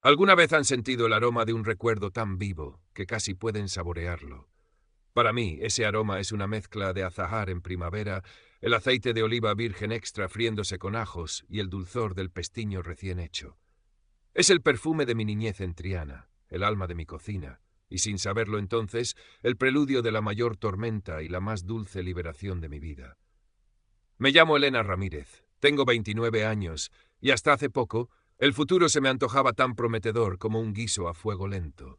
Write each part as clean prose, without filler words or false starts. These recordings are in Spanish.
¿Alguna vez han sentido el aroma de un recuerdo tan vivo que casi pueden saborearlo? Para mí, ese aroma es una mezcla de azahar en primavera, el aceite de oliva virgen extra friéndose con ajos y el dulzor del pestiño recién hecho. Es el perfume de mi niñez en Triana, el alma de mi cocina, y sin saberlo entonces, el preludio de la mayor tormenta y la más dulce liberación de mi vida. Me llamo Elena Ramírez, tengo 29 años, y hasta hace poco, el futuro se me antojaba tan prometedor como un guiso a fuego lento.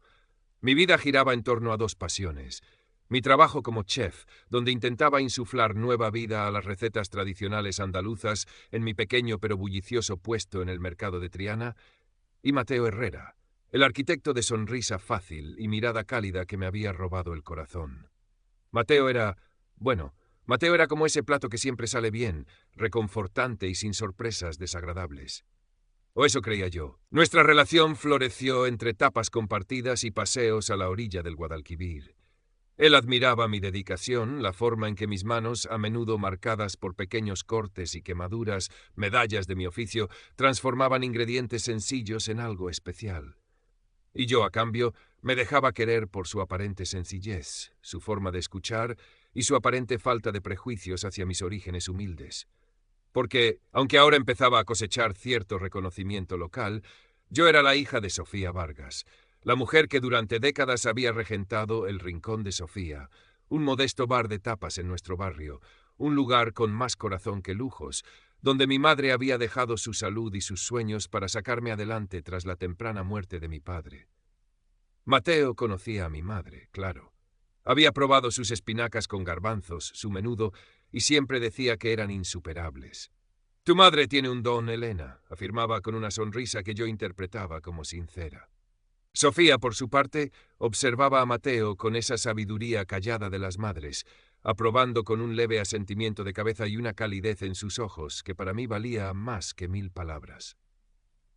Mi vida giraba en torno a dos pasiones. Mi trabajo como chef, donde intentaba insuflar nueva vida a las recetas tradicionales andaluzas en mi pequeño pero bullicioso puesto en el mercado de Triana, y Mateo Herrera, el arquitecto de sonrisa fácil y mirada cálida que me había robado el corazón. Mateo era, bueno, Mateo era como ese plato que siempre sale bien, reconfortante y sin sorpresas desagradables. O eso creía yo. Nuestra relación floreció entre tapas compartidas y paseos a la orilla del Guadalquivir. Él admiraba mi dedicación, la forma en que mis manos, a menudo marcadas por pequeños cortes y quemaduras, medallas de mi oficio, transformaban ingredientes sencillos en algo especial. Y yo, a cambio, me dejaba querer por su aparente sencillez, su forma de escuchar y su aparente falta de prejuicios hacia mis orígenes humildes. Porque, aunque ahora empezaba a cosechar cierto reconocimiento local, yo era la hija de Sofía Vargas, la mujer que durante décadas había regentado el Rincón de Sofía, un modesto bar de tapas en nuestro barrio, un lugar con más corazón que lujos, donde mi madre había dejado su salud y sus sueños para sacarme adelante tras la temprana muerte de mi padre. Mateo conocía a mi madre, claro. Había probado sus espinacas con garbanzos, su menudo, y siempre decía que eran insuperables. Tu madre tiene un don, Elena, afirmaba con una sonrisa que yo interpretaba como sincera. Sofía, por su parte, observaba a Mateo con esa sabiduría callada de las madres, aprobando con un leve asentimiento de cabeza y una calidez en sus ojos que para mí valía más que 1000 palabras.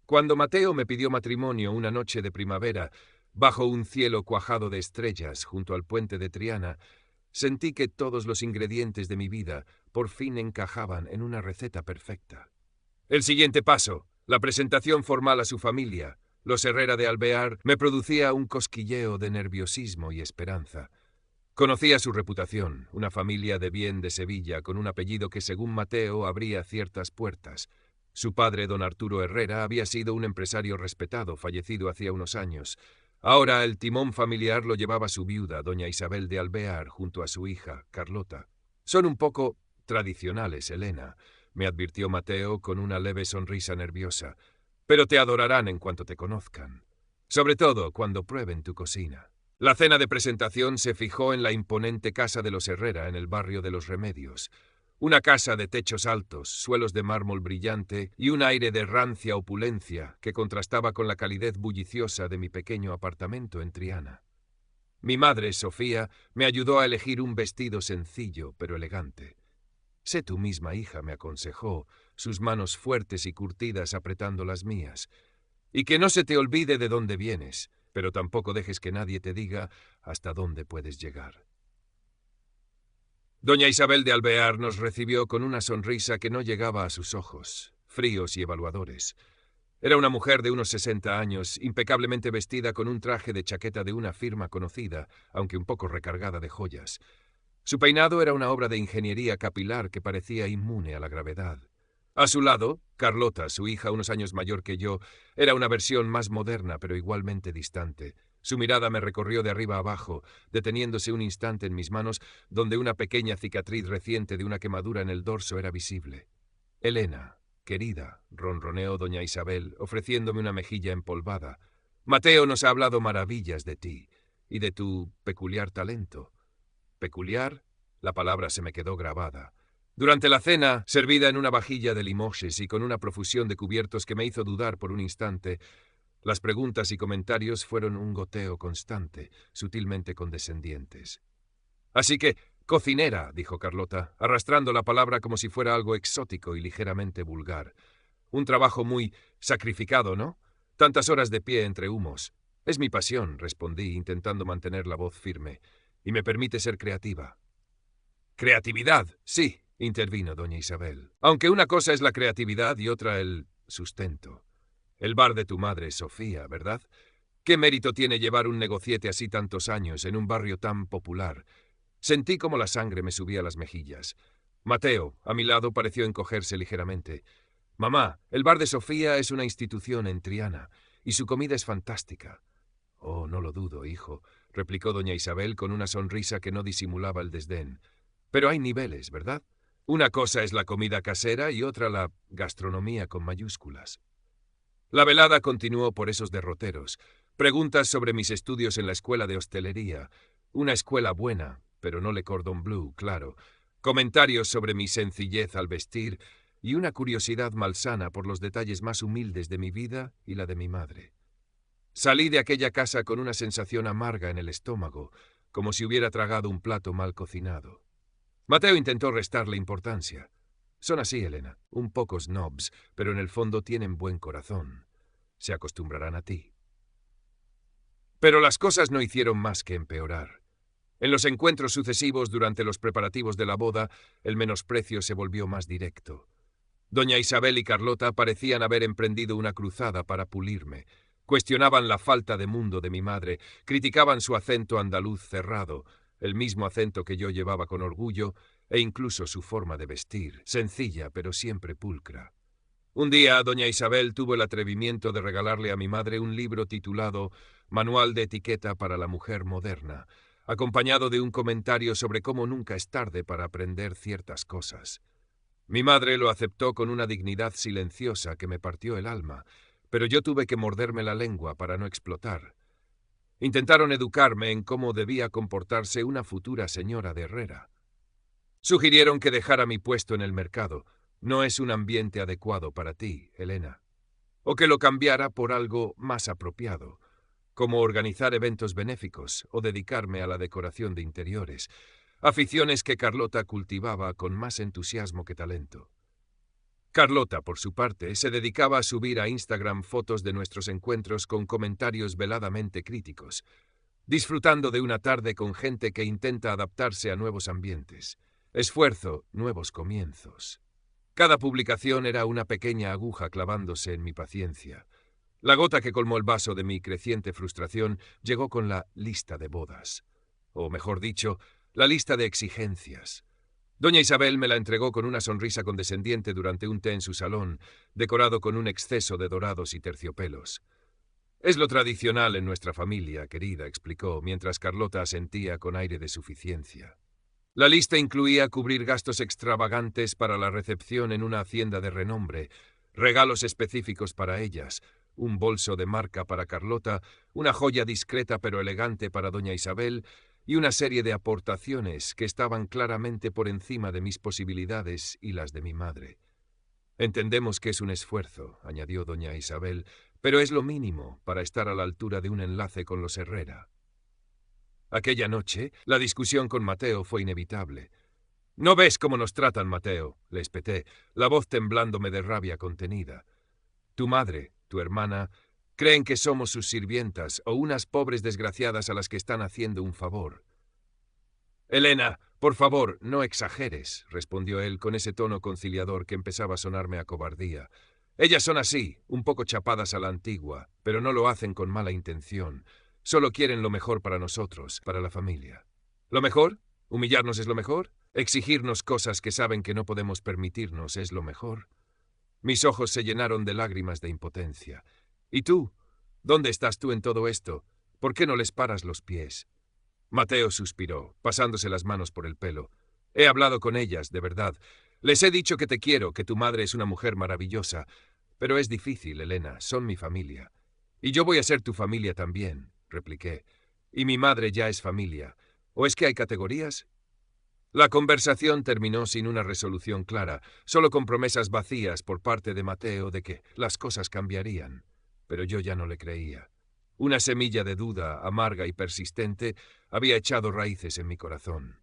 Cuando Mateo me pidió matrimonio una noche de primavera, bajo un cielo cuajado de estrellas junto al puente de Triana, sentí que todos los ingredientes de mi vida por fin encajaban en una receta perfecta. El siguiente paso, la presentación formal a su familia, los Herrera de Alvear, me producía un cosquilleo de nerviosismo y esperanza. Conocía su reputación, una familia de bien de Sevilla con un apellido que según Mateo abría ciertas puertas. Su padre, don Arturo Herrera, había sido un empresario respetado, fallecido hacía unos años. Ahora el timón familiar lo llevaba su viuda, doña Isabel de Alvear, junto a su hija, Carlota. Son un poco tradicionales, Elena, me advirtió Mateo con una leve sonrisa nerviosa, pero te adorarán en cuanto te conozcan, sobre todo cuando prueben tu cocina. La cena de presentación se fijó en la imponente casa de los Herrera en el barrio de Los Remedios. Una casa de techos altos, suelos de mármol brillante y un aire de rancia opulencia que contrastaba con la calidez bulliciosa de mi pequeño apartamento en Triana. Mi madre, Sofía, me ayudó a elegir un vestido sencillo pero elegante. Sé tú misma, hija, me aconsejó, sus manos fuertes y curtidas apretando las mías. Y que no se te olvide de dónde vienes, pero tampoco dejes que nadie te diga hasta dónde puedes llegar. Doña Isabel de Alvear nos recibió con una sonrisa que no llegaba a sus ojos, fríos y evaluadores. Era una mujer de unos 60 años, impecablemente vestida con un traje de chaqueta de una firma conocida, aunque un poco recargada de joyas. Su peinado era una obra de ingeniería capilar que parecía inmune a la gravedad. A su lado, Carlota, su hija unos años mayor que yo, era una versión más moderna pero igualmente distante. Su mirada me recorrió de arriba a abajo, deteniéndose un instante en mis manos, donde una pequeña cicatriz reciente de una quemadura en el dorso era visible. Elena, querida, ronroneó doña Isabel, ofreciéndome una mejilla empolvada. Mateo nos ha hablado maravillas de ti y de tu peculiar talento. ¿Peculiar? La palabra se me quedó grabada. Durante la cena, servida en una vajilla de limoches y con una profusión de cubiertos que me hizo dudar por un instante, las preguntas y comentarios fueron un goteo constante, sutilmente condescendientes. Así que, cocinera, dijo Carlota, arrastrando la palabra como si fuera algo exótico y ligeramente vulgar. Un trabajo muy sacrificado, ¿no? Tantas horas de pie entre humos. Es mi pasión, respondí, intentando mantener la voz firme, y me permite ser creativa. Creatividad, sí, intervino doña Isabel. Aunque una cosa es la creatividad y otra el sustento. El bar de tu madre, Sofía, ¿verdad? ¿Qué mérito tiene llevar un negociete así tantos años en un barrio tan popular? Sentí como la sangre me subía a las mejillas. Mateo, a mi lado, pareció encogerse ligeramente. Mamá, el bar de Sofía es una institución en Triana, y su comida es fantástica. Oh, no lo dudo, hijo, replicó doña Isabel con una sonrisa que no disimulaba el desdén. Pero hay niveles, ¿verdad? Una cosa es la comida casera y otra la gastronomía con mayúsculas. La velada continuó por esos derroteros. Preguntas sobre mis estudios en la escuela de hostelería. Una escuela buena, pero no le cordon bleu, claro. Comentarios sobre mi sencillez al vestir y una curiosidad malsana por los detalles más humildes de mi vida y la de mi madre. Salí de aquella casa con una sensación amarga en el estómago, como si hubiera tragado un plato mal cocinado. Mateo intentó restarle importancia. Son así, Elena, un poco snobs, pero en el fondo tienen buen corazón. Se acostumbrarán a ti. Pero las cosas no hicieron más que empeorar. En los encuentros sucesivos durante los preparativos de la boda, el menosprecio se volvió más directo. Doña Isabel y Carlota parecían haber emprendido una cruzada para pulirme. Cuestionaban la falta de mundo de mi madre, criticaban su acento andaluz cerrado, el mismo acento que yo llevaba con orgullo, e incluso su forma de vestir, sencilla pero siempre pulcra. Un día, doña Isabel tuvo el atrevimiento de regalarle a mi madre un libro titulado Manual de etiqueta para la mujer moderna, acompañado de un comentario sobre cómo nunca es tarde para aprender ciertas cosas. Mi madre lo aceptó con una dignidad silenciosa que me partió el alma, pero yo tuve que morderme la lengua para no explotar. Intentaron educarme en cómo debía comportarse una futura señora de Herrera. Sugirieron que dejara mi puesto en el mercado. No es un ambiente adecuado para ti, Elena. O que lo cambiara por algo más apropiado, como organizar eventos benéficos o dedicarme a la decoración de interiores, aficiones que Carlota cultivaba con más entusiasmo que talento. Carlota, por su parte, se dedicaba a subir a Instagram fotos de nuestros encuentros con comentarios veladamente críticos, disfrutando de una tarde con gente que intenta adaptarse a nuevos ambientes. Esfuerzo, nuevos comienzos. Cada publicación era una pequeña aguja clavándose en mi paciencia. La gota que colmó el vaso de mi creciente frustración llegó con la lista de bodas. O mejor dicho, la lista de exigencias. Doña Isabel me la entregó con una sonrisa condescendiente durante un té en su salón, decorado con un exceso de dorados y terciopelos. Es lo tradicional en nuestra familia, querida, explicó, mientras Carlota asentía con aire de suficiencia. La lista incluía cubrir gastos extravagantes para la recepción en una hacienda de renombre, regalos específicos para ellas, un bolso de marca para Carlota, una joya discreta pero elegante para doña Isabel y una serie de aportaciones que estaban claramente por encima de mis posibilidades y las de mi madre. Entendemos que es un esfuerzo, añadió doña Isabel, pero es lo mínimo para estar a la altura de un enlace con los Herrera. Aquella noche, la discusión con Mateo fue inevitable. «¿No ves cómo nos tratan, Mateo?», le espeté, la voz temblándome de rabia contenida. «Tu madre, tu hermana, creen que somos sus sirvientas o unas pobres desgraciadas a las que están haciendo un favor». «Elena, por favor, no exageres», respondió él con ese tono conciliador que empezaba a sonarme a cobardía. «Ellas son así, un poco chapadas a la antigua, pero no lo hacen con mala intención. Solo quieren lo mejor para nosotros, para la familia». ¿Lo mejor? ¿Humillarnos es lo mejor? ¿Exigirnos cosas que saben que no podemos permitirnos es lo mejor? Mis ojos se llenaron de lágrimas de impotencia. ¿Y tú? ¿Dónde estás tú en todo esto? ¿Por qué no les paras los pies? Mateo suspiró, pasándose las manos por el pelo. He hablado con ellas, de verdad. Les he dicho que te quiero, que tu madre es una mujer maravillosa. Pero es difícil, Elena, son mi familia. Y yo voy a ser tu familia también, repliqué. Y mi madre ya es familia. ¿O es que hay categorías? La conversación terminó sin una resolución clara, solo con promesas vacías por parte de Mateo de que las cosas cambiarían. Pero yo ya no le creía. Una semilla de duda, amarga y persistente, había echado raíces en mi corazón.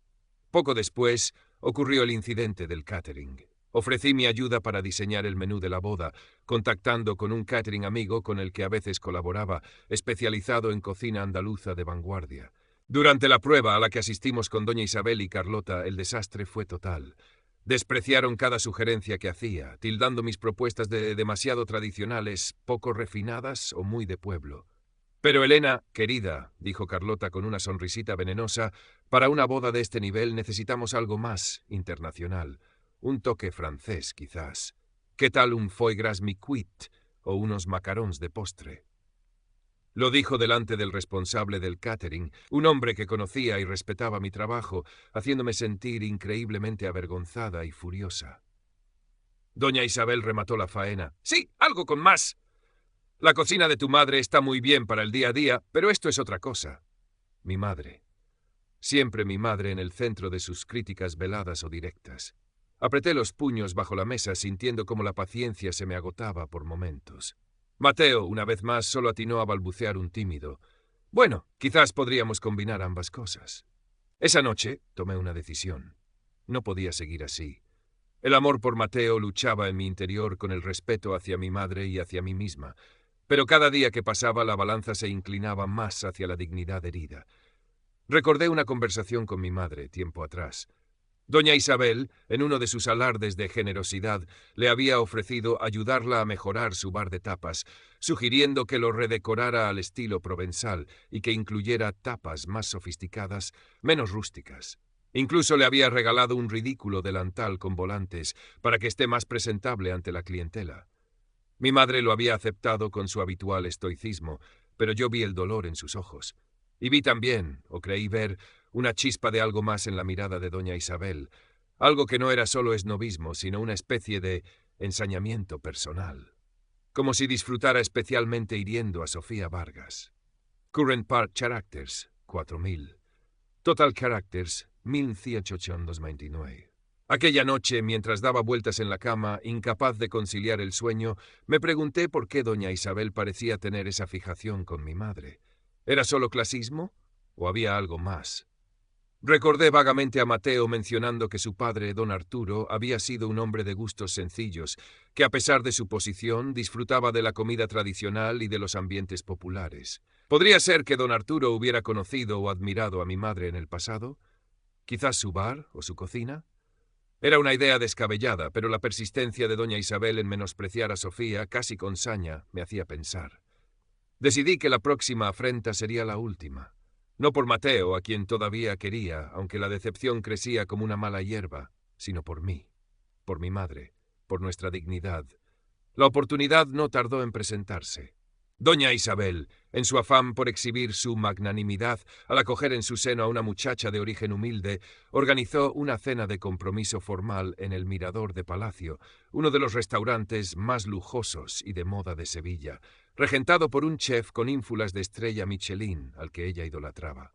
Poco después, ocurrió el incidente del catering. Ofrecí mi ayuda para diseñar el menú de la boda, contactando con un catering amigo con el que a veces colaboraba, especializado en cocina andaluza de vanguardia. Durante la prueba a la que asistimos con doña Isabel y Carlota, el desastre fue total. Despreciaron cada sugerencia que hacía, tildando mis propuestas de demasiado tradicionales, poco refinadas o muy de pueblo. Pero Elena, querida, dijo Carlota con una sonrisita venenosa, para una boda de este nivel necesitamos algo más internacional. Un toque francés, quizás. ¿Qué tal un foie gras mi-cuit o unos macarons de postre? Lo dijo delante del responsable del catering, un hombre que conocía y respetaba mi trabajo, haciéndome sentir increíblemente avergonzada y furiosa. Doña Isabel remató la faena. ¡Sí, algo con más! La cocina de tu madre está muy bien para el día a día, pero esto es otra cosa. Mi madre. Siempre mi madre en el centro de sus críticas veladas o directas. Apreté los puños bajo la mesa sintiendo cómo la paciencia se me agotaba por momentos. Mateo, una vez más, solo atinó a balbucear un tímido. Bueno, quizás podríamos combinar ambas cosas. Esa noche tomé una decisión. No podía seguir así. El amor por Mateo luchaba en mi interior con el respeto hacia mi madre y hacia mí misma, pero cada día que pasaba la balanza se inclinaba más hacia la dignidad herida. Recordé una conversación con mi madre tiempo atrás. Doña Isabel, en uno de sus alardes de generosidad, le había ofrecido ayudarla a mejorar su bar de tapas, sugiriendo que lo redecorara al estilo provenzal y que incluyera tapas más sofisticadas, menos rústicas. Incluso le había regalado un ridículo delantal con volantes para que esté más presentable ante la clientela. Mi madre lo había aceptado con su habitual estoicismo, pero yo vi el dolor en sus ojos. Y vi también, o creí ver, una chispa de algo más en la mirada de doña Isabel, algo que no era solo esnobismo, sino una especie de ensañamiento personal. Como si disfrutara especialmente hiriendo a Sofía Vargas. Current Park Characters, 4000. Total Characters, 1129. Aquella noche, mientras daba vueltas en la cama, incapaz de conciliar el sueño, me pregunté por qué doña Isabel parecía tener esa fijación con mi madre. ¿Era solo clasismo? ¿O había algo más? Recordé vagamente a Mateo mencionando que su padre, don Arturo, había sido un hombre de gustos sencillos, que a pesar de su posición disfrutaba de la comida tradicional y de los ambientes populares. ¿Podría ser que don Arturo hubiera conocido o admirado a mi madre en el pasado? ¿Quizás su bar o su cocina? Era una idea descabellada, pero la persistencia de doña Isabel en menospreciar a Sofía, casi con saña, me hacía pensar. Decidí que la próxima afrenta sería la última. No por Mateo, a quien todavía quería, aunque la decepción crecía como una mala hierba, sino por mí, por mi madre, por nuestra dignidad. La oportunidad no tardó en presentarse. Doña Isabel, en su afán por exhibir su magnanimidad al acoger en su seno a una muchacha de origen humilde, organizó una cena de compromiso formal en el Mirador de Palacio, uno de los restaurantes más lujosos y de moda de Sevilla, regentado por un chef con ínfulas de estrella Michelin al que ella idolatraba.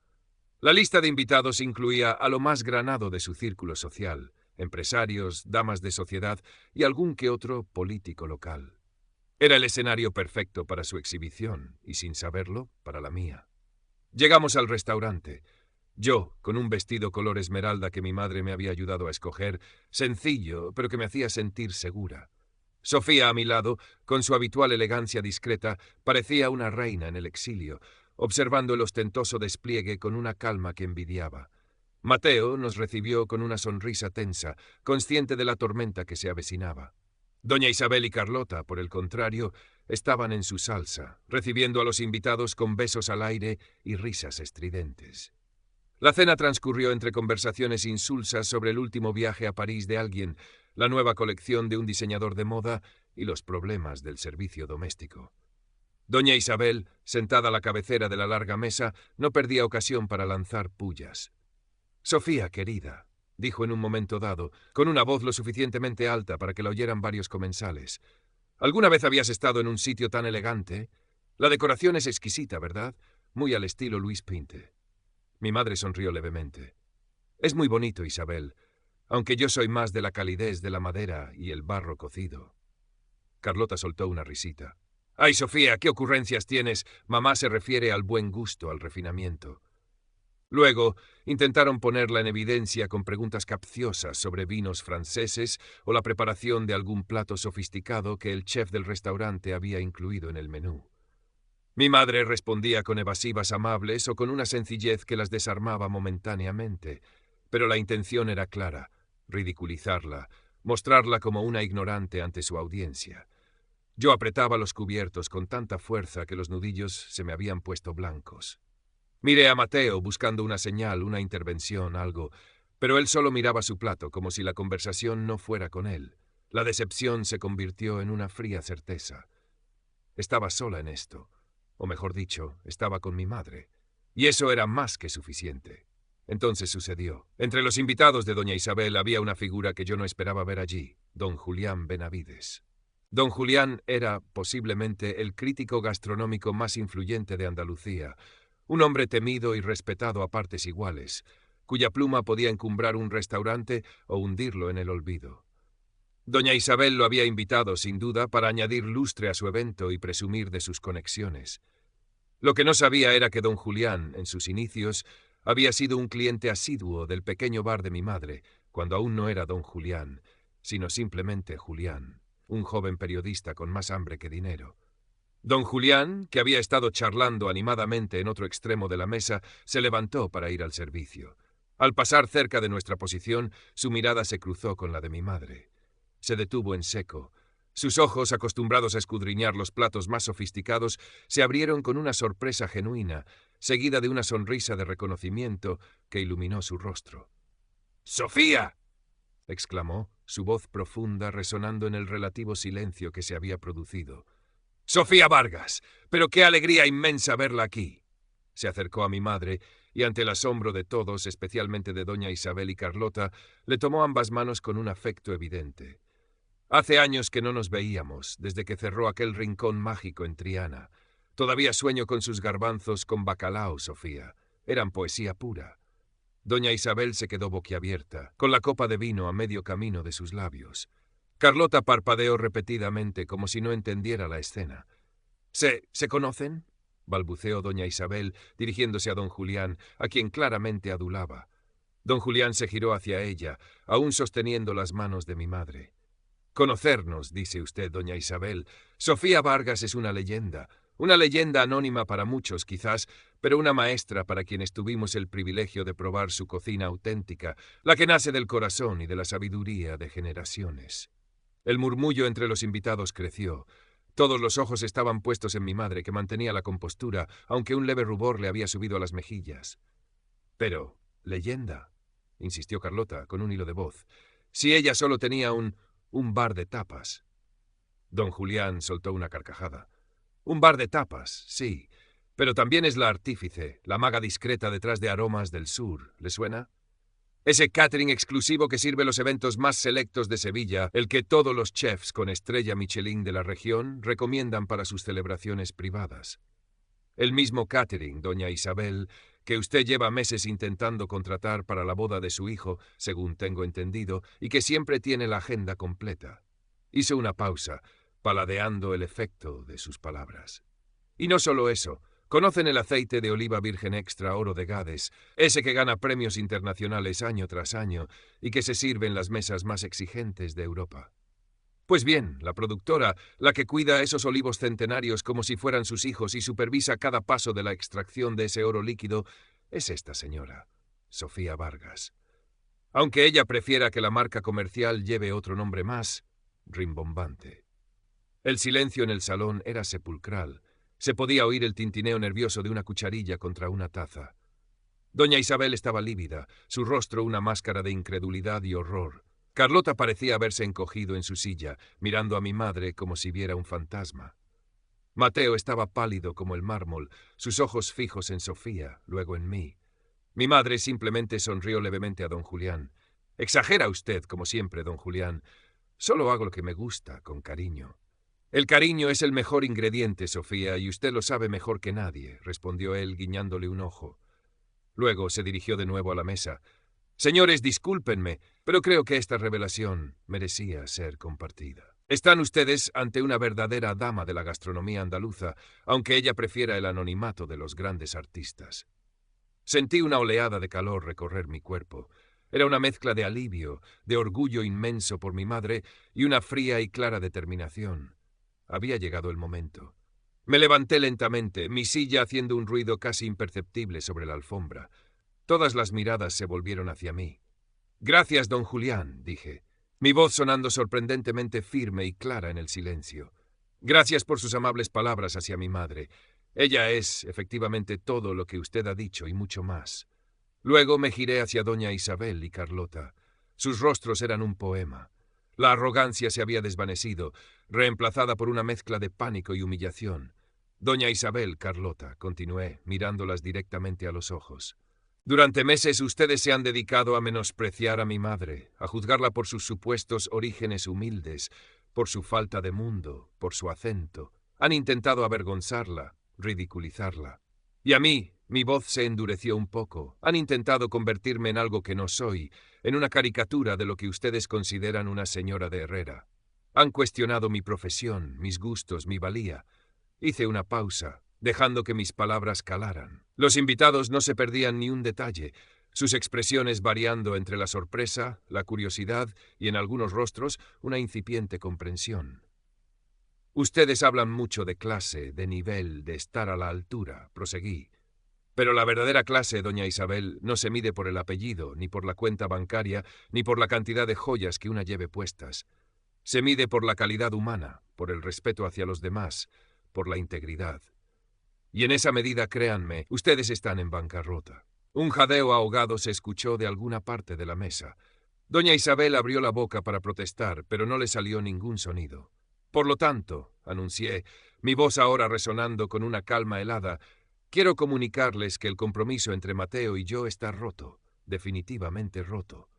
La lista de invitados incluía a lo más granado de su círculo social, empresarios, damas de sociedad y algún que otro político local. Era el escenario perfecto para su exhibición, y sin saberlo, para la mía. Llegamos al restaurante. Yo, con un vestido color esmeralda que mi madre me había ayudado a escoger, sencillo, pero que me hacía sentir segura. Sofía a mi lado, con su habitual elegancia discreta, parecía una reina en el exilio, observando el ostentoso despliegue con una calma que envidiaba. Mateo nos recibió con una sonrisa tensa, consciente de la tormenta que se avecinaba. Doña Isabel y Carlota, por el contrario, estaban en su salsa, recibiendo a los invitados con besos al aire y risas estridentes. La cena transcurrió entre conversaciones insulsas sobre el último viaje a París de alguien, la nueva colección de un diseñador de moda y los problemas del servicio doméstico. Doña Isabel, sentada a la cabecera de la larga mesa, no perdía ocasión para lanzar pullas. «Sofía, querida», dijo en un momento dado, con una voz lo suficientemente alta para que la oyeran varios comensales. «¿Alguna vez habías estado en un sitio tan elegante? La decoración es exquisita, ¿verdad? Muy al estilo Louis Pinte». Mi madre sonrió levemente. «Es muy bonito, Isabel, aunque yo soy más de la calidez de la madera y el barro cocido». Carlota soltó una risita. «Ay, Sofía, ¿qué ocurrencias tienes? Mamá se refiere al buen gusto, al refinamiento». Luego intentaron ponerla en evidencia con preguntas capciosas sobre vinos franceses o la preparación de algún plato sofisticado que el chef del restaurante había incluido en el menú. Mi madre respondía con evasivas amables o con una sencillez que las desarmaba momentáneamente, pero la intención era clara: ridiculizarla, mostrarla como una ignorante ante su audiencia. Yo apretaba los cubiertos con tanta fuerza que los nudillos se me habían puesto blancos. Miré a Mateo buscando una señal, una intervención, algo, pero él solo miraba su plato como si la conversación no fuera con él. La decepción se convirtió en una fría certeza. Estaba sola en esto, o mejor dicho, estaba con mi madre, y eso era más que suficiente. Entonces sucedió. Entre los invitados de doña Isabel había una figura que yo no esperaba ver allí, don Julián Benavides. Don Julián era, posiblemente, el crítico gastronómico más influyente de Andalucía, un hombre temido y respetado a partes iguales, cuya pluma podía encumbrar un restaurante o hundirlo en el olvido. Doña Isabel lo había invitado, sin duda, para añadir lustre a su evento y presumir de sus conexiones. Lo que no sabía era que don Julián, en sus inicios, había sido un cliente asiduo del pequeño bar de mi madre, cuando aún no era don Julián, sino simplemente Julián, un joven periodista con más hambre que dinero. Don Julián, que había estado charlando animadamente en otro extremo de la mesa, se levantó para ir al servicio. Al pasar cerca de nuestra posición, su mirada se cruzó con la de mi madre. Se detuvo en seco. Sus ojos, acostumbrados a escudriñar los platos más sofisticados, se abrieron con una sorpresa genuina, seguida de una sonrisa de reconocimiento que iluminó su rostro. ¡Sofía!, exclamó, su voz profunda resonando en el relativo silencio que se había producido. ¡Sofía Vargas! ¡Pero qué alegría inmensa verla aquí! Se acercó a mi madre y, ante el asombro de todos, especialmente de doña Isabel y Carlota, le tomó ambas manos con un afecto evidente. Hace años que no nos veíamos, desde que cerró aquel rincón mágico en Triana. Todavía sueño con sus garbanzos con bacalao, Sofía. Eran poesía pura. Doña Isabel se quedó boquiabierta, con la copa de vino a medio camino de sus labios. Carlota parpadeó repetidamente, como si no entendiera la escena. ¿Se conocen?, balbuceó doña Isabel, dirigiéndose a don Julián, a quien claramente adulaba. Don Julián se giró hacia ella, aún sosteniendo las manos de mi madre. Conocernos, dice usted, doña Isabel. Sofía Vargas es una leyenda anónima para muchos quizás, pero una maestra para quienes tuvimos el privilegio de probar su cocina auténtica, la que nace del corazón y de la sabiduría de generaciones. El murmullo entre los invitados creció. Todos los ojos estaban puestos en mi madre, que mantenía la compostura, aunque un leve rubor le había subido a las mejillas. Pero, leyenda, insistió Carlota, con un hilo de voz, si ella solo tenía un bar de tapas. Don Julián soltó una carcajada. Un bar de tapas, sí, pero también es la artífice, la maga discreta detrás de Aromas del Sur. ¿Le suena? Ese catering exclusivo que sirve los eventos más selectos de Sevilla, el que todos los chefs con estrella Michelin de la región recomiendan para sus celebraciones privadas. El mismo catering, doña Isabel, que usted lleva meses intentando contratar para la boda de su hijo, según tengo entendido, y que siempre tiene la agenda completa. Hizo una pausa, paladeando el efecto de sus palabras. Y no solo eso. ¿Conocen el aceite de oliva virgen extra oro de Gades, ese que gana premios internacionales año tras año y que se sirve en las mesas más exigentes de Europa? Pues bien, la productora, la que cuida esos olivos centenarios como si fueran sus hijos y supervisa cada paso de la extracción de ese oro líquido, es esta señora, Sofía Vargas. Aunque ella prefiera que la marca comercial lleve otro nombre más, rimbombante. El silencio en el salón era sepulcral. Se podía oír el tintineo nervioso de una cucharilla contra una taza. Doña Isabel estaba lívida, su rostro una máscara de incredulidad y horror. Carlota parecía haberse encogido en su silla, mirando a mi madre como si viera un fantasma. Mateo estaba pálido como el mármol, sus ojos fijos en Sofía, luego en mí. Mi madre simplemente sonrió levemente a don Julián. «Exagera usted, como siempre, don Julián. Solo hago lo que me gusta, con cariño». «El cariño es el mejor ingrediente, Sofía, y usted lo sabe mejor que nadie», respondió él, guiñándole un ojo. Luego se dirigió de nuevo a la mesa. «Señores, discúlpenme, pero creo que esta revelación merecía ser compartida. Están ustedes ante una verdadera dama de la gastronomía andaluza, aunque ella prefiera el anonimato de los grandes artistas». Sentí una oleada de calor recorrer mi cuerpo. Era una mezcla de alivio, de orgullo inmenso por mi madre y una fría y clara determinación. Había llegado el momento. Me levanté lentamente, mi silla haciendo un ruido casi imperceptible sobre la alfombra. Todas las miradas se volvieron hacia mí. Gracias, don Julián, dije, mi voz sonando sorprendentemente firme y clara en el silencio. Gracias por sus amables palabras hacia mi madre. Ella es, efectivamente, todo lo que usted ha dicho y mucho más. Luego me giré hacia doña Isabel y Carlota. Sus rostros eran un poema. La arrogancia se había desvanecido, reemplazada por una mezcla de pánico y humillación. Doña Isabel, Carlota, continué, mirándolas directamente a los ojos. Durante meses ustedes se han dedicado a menospreciar a mi madre, a juzgarla por sus supuestos orígenes humildes, por su falta de mundo, por su acento. Han intentado avergonzarla, ridiculizarla. Y a mí, mi voz se endureció un poco. Han intentado convertirme en algo que no soy, en una caricatura de lo que ustedes consideran una señora de Herrera. Han cuestionado mi profesión, mis gustos, mi valía. Hice una pausa, dejando que mis palabras calaran. Los invitados no se perdían ni un detalle, sus expresiones variando entre la sorpresa, la curiosidad y en algunos rostros una incipiente comprensión. Ustedes hablan mucho de clase, de nivel, de estar a la altura, proseguí. Pero la verdadera clase, doña Isabel, no se mide por el apellido, ni por la cuenta bancaria, ni por la cantidad de joyas que una lleve puestas. Se mide por la calidad humana, por el respeto hacia los demás, por la integridad. Y en esa medida, créanme, ustedes están en bancarrota. Un jadeo ahogado se escuchó de alguna parte de la mesa. Doña Isabel abrió la boca para protestar, pero no le salió ningún sonido. Por lo tanto, anuncié, mi voz ahora resonando con una calma helada, quiero comunicarles que el compromiso entre Mateo y yo está roto, definitivamente roto.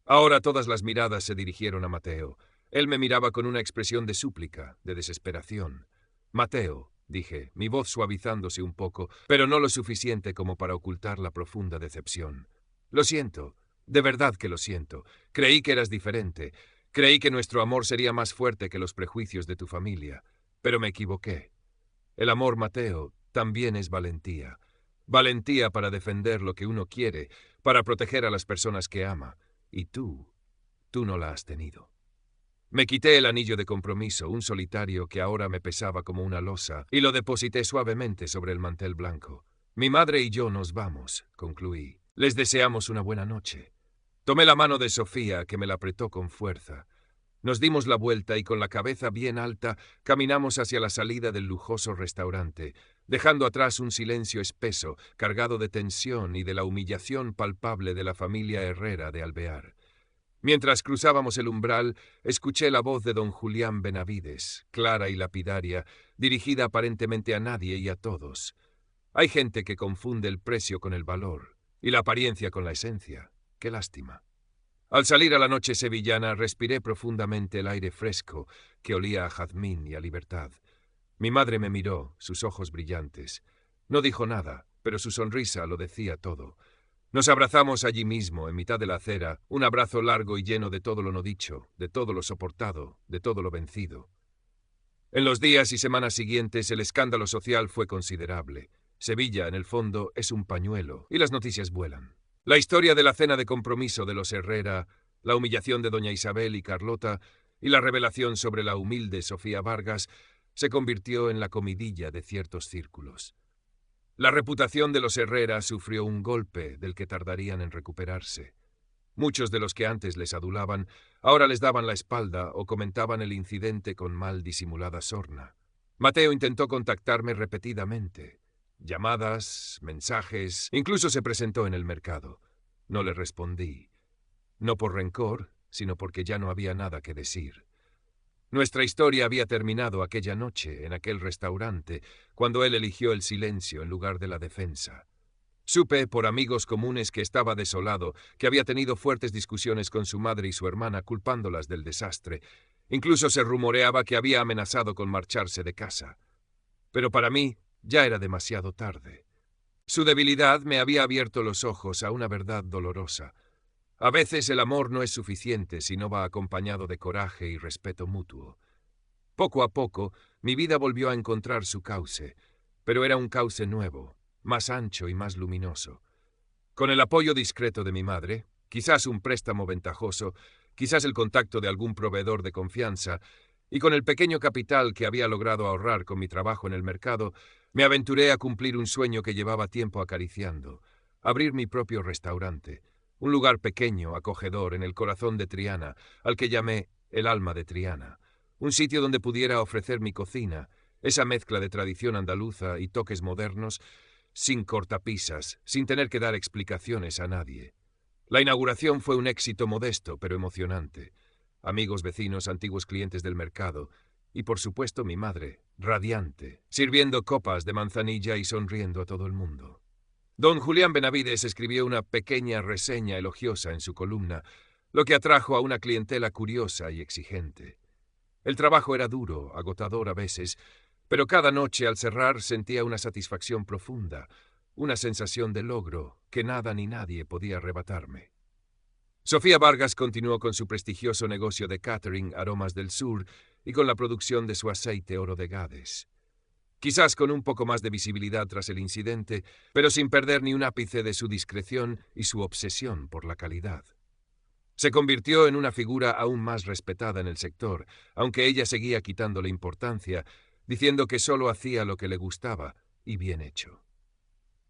Ahora todas las miradas se dirigieron a Mateo. Él me miraba con una expresión de súplica, de desesperación. Mateo, dije, mi voz suavizándose un poco, pero no lo suficiente como para ocultar la profunda decepción. Lo siento, de verdad que lo siento. Creí que eras diferente. Creí que nuestro amor sería más fuerte que los prejuicios de tu familia. Pero me equivoqué. El amor, Mateo, también es valentía. Valentía para defender lo que uno quiere, para proteger a las personas que ama. Y tú no la has tenido. Me quité el anillo de compromiso, un solitario que ahora me pesaba como una losa, y lo deposité suavemente sobre el mantel blanco. Mi madre y yo nos vamos, concluí. Les deseamos una buena noche. Tomé la mano de Sofía, que me la apretó con fuerza. Nos dimos la vuelta y con la cabeza bien alta caminamos hacia la salida del lujoso restaurante, dejando atrás un silencio espeso, cargado de tensión y de la humillación palpable de la familia Herrera de Alvear. Mientras cruzábamos el umbral, escuché la voz de don Julián Benavides, clara y lapidaria, dirigida aparentemente a nadie y a todos. Hay gente que confunde el precio con el valor, y la apariencia con la esencia. ¡Qué lástima! Al salir a la noche sevillana, respiré profundamente el aire fresco, que olía a jazmín y a libertad. Mi madre me miró, sus ojos brillantes. No dijo nada, pero su sonrisa lo decía todo. Nos abrazamos allí mismo, en mitad de la acera, un abrazo largo y lleno de todo lo no dicho, de todo lo soportado, de todo lo vencido. En los días y semanas siguientes el escándalo social fue considerable. Sevilla, en el fondo, es un pañuelo, y las noticias vuelan. La historia de la cena de compromiso de los Herrera, la humillación de doña Isabel y Carlota, y la revelación sobre la humilde Sofía Vargas, se convirtió en la comidilla de ciertos círculos. La reputación de los Herrera sufrió un golpe del que tardarían en recuperarse. Muchos de los que antes les adulaban, ahora les daban la espalda o comentaban el incidente con mal disimulada sorna. Mateo intentó contactarme repetidamente. Llamadas, mensajes, incluso se presentó en el mercado. No le respondí. No por rencor, sino porque ya no había nada que decir. Nuestra historia había terminado aquella noche, en aquel restaurante, cuando él eligió el silencio en lugar de la defensa. Supe, por amigos comunes, que estaba desolado, que había tenido fuertes discusiones con su madre y su hermana, culpándolas del desastre. Incluso se rumoreaba que había amenazado con marcharse de casa. Pero para mí ya era demasiado tarde. Su debilidad me había abierto los ojos a una verdad dolorosa. A veces el amor no es suficiente si no va acompañado de coraje y respeto mutuo. Poco a poco, mi vida volvió a encontrar su cauce, pero era un cauce nuevo, más ancho y más luminoso. Con el apoyo discreto de mi madre, quizás un préstamo ventajoso, quizás el contacto de algún proveedor de confianza, y con el pequeño capital que había logrado ahorrar con mi trabajo en el mercado, me aventuré a cumplir un sueño que llevaba tiempo acariciando, abrir mi propio restaurante. Un lugar pequeño, acogedor, en el corazón de Triana, al que llamé el alma de Triana. Un sitio donde pudiera ofrecer mi cocina, esa mezcla de tradición andaluza y toques modernos, sin cortapisas, sin tener que dar explicaciones a nadie. La inauguración fue un éxito modesto, pero emocionante. Amigos, vecinos, antiguos clientes del mercado, y por supuesto mi madre, radiante, sirviendo copas de manzanilla y sonriendo a todo el mundo. Don Julián Benavides escribió una pequeña reseña elogiosa en su columna, lo que atrajo a una clientela curiosa y exigente. El trabajo era duro, agotador a veces, pero cada noche al cerrar sentía una satisfacción profunda, una sensación de logro que nada ni nadie podía arrebatarme. Sofía Vargas continuó con su prestigioso negocio de catering Aromas del Sur y con la producción de su aceite Oro de Gades. Quizás con un poco más de visibilidad tras el incidente, pero sin perder ni un ápice de su discreción y su obsesión por la calidad. Se convirtió en una figura aún más respetada en el sector, aunque ella seguía quitándole importancia, diciendo que solo hacía lo que le gustaba, y bien hecho.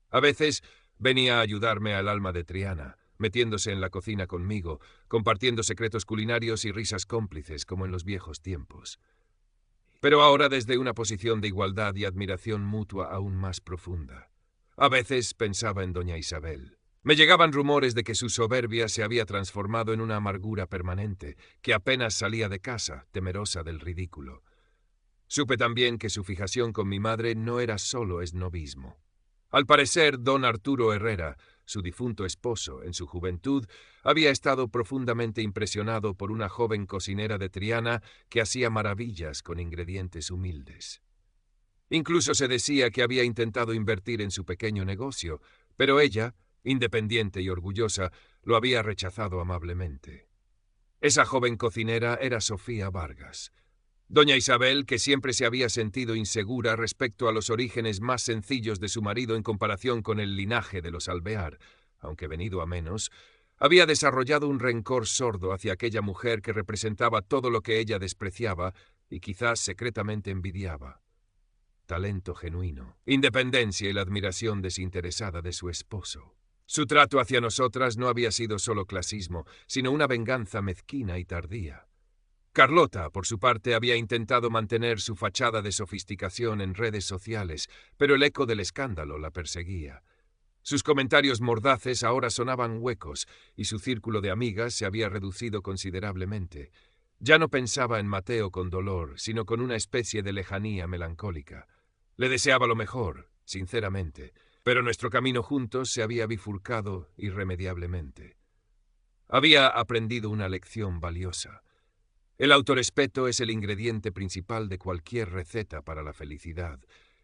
A veces venía a ayudarme al alma de Triana, metiéndose en la cocina conmigo, compartiendo secretos culinarios y risas cómplices como en los viejos tiempos. Pero ahora desde una posición de igualdad y admiración mutua aún más profunda. A veces pensaba en doña Isabel. Me llegaban rumores de que su soberbia se había transformado en una amargura permanente, que apenas salía de casa, temerosa del ridículo. Supe también que su fijación con mi madre no era solo esnobismo. Al parecer, don Arturo Herrera, su difunto esposo, en su juventud, había estado profundamente impresionado por una joven cocinera de Triana que hacía maravillas con ingredientes humildes. Incluso se decía que había intentado invertir en su pequeño negocio, pero ella, independiente y orgullosa, lo había rechazado amablemente. Esa joven cocinera era Sofía Vargas. Doña Isabel, que siempre se había sentido insegura respecto a los orígenes más sencillos de su marido en comparación con el linaje de los Alvear, aunque venido a menos, había desarrollado un rencor sordo hacia aquella mujer que representaba todo lo que ella despreciaba y quizás secretamente envidiaba. Talento genuino, independencia y la admiración desinteresada de su esposo. Su trato hacia nosotras no había sido solo clasismo, sino una venganza mezquina y tardía. Carlota, por su parte, había intentado mantener su fachada de sofisticación en redes sociales, pero el eco del escándalo la perseguía. Sus comentarios mordaces ahora sonaban huecos, y su círculo de amigas se había reducido considerablemente. Ya no pensaba en Mateo con dolor, sino con una especie de lejanía melancólica. Le deseaba lo mejor, sinceramente, pero nuestro camino juntos se había bifurcado irremediablemente. Había aprendido una lección valiosa. El autorrespeto es el ingrediente principal de cualquier receta para la felicidad,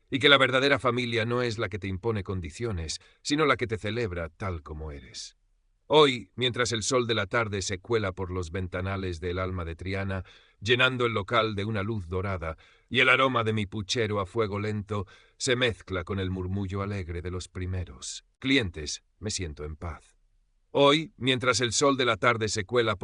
y que la verdadera familia no es la que te impone condiciones, sino la que te celebra tal como eres. Hoy, mientras el sol de la tarde se cuela por los ventanales del alma de Triana, llenando el local de una luz dorada, y el aroma de mi puchero a fuego lento se mezcla con el murmullo alegre de los primeros clientes, me siento en paz. Hoy, mientras el sol de la tarde se cuela por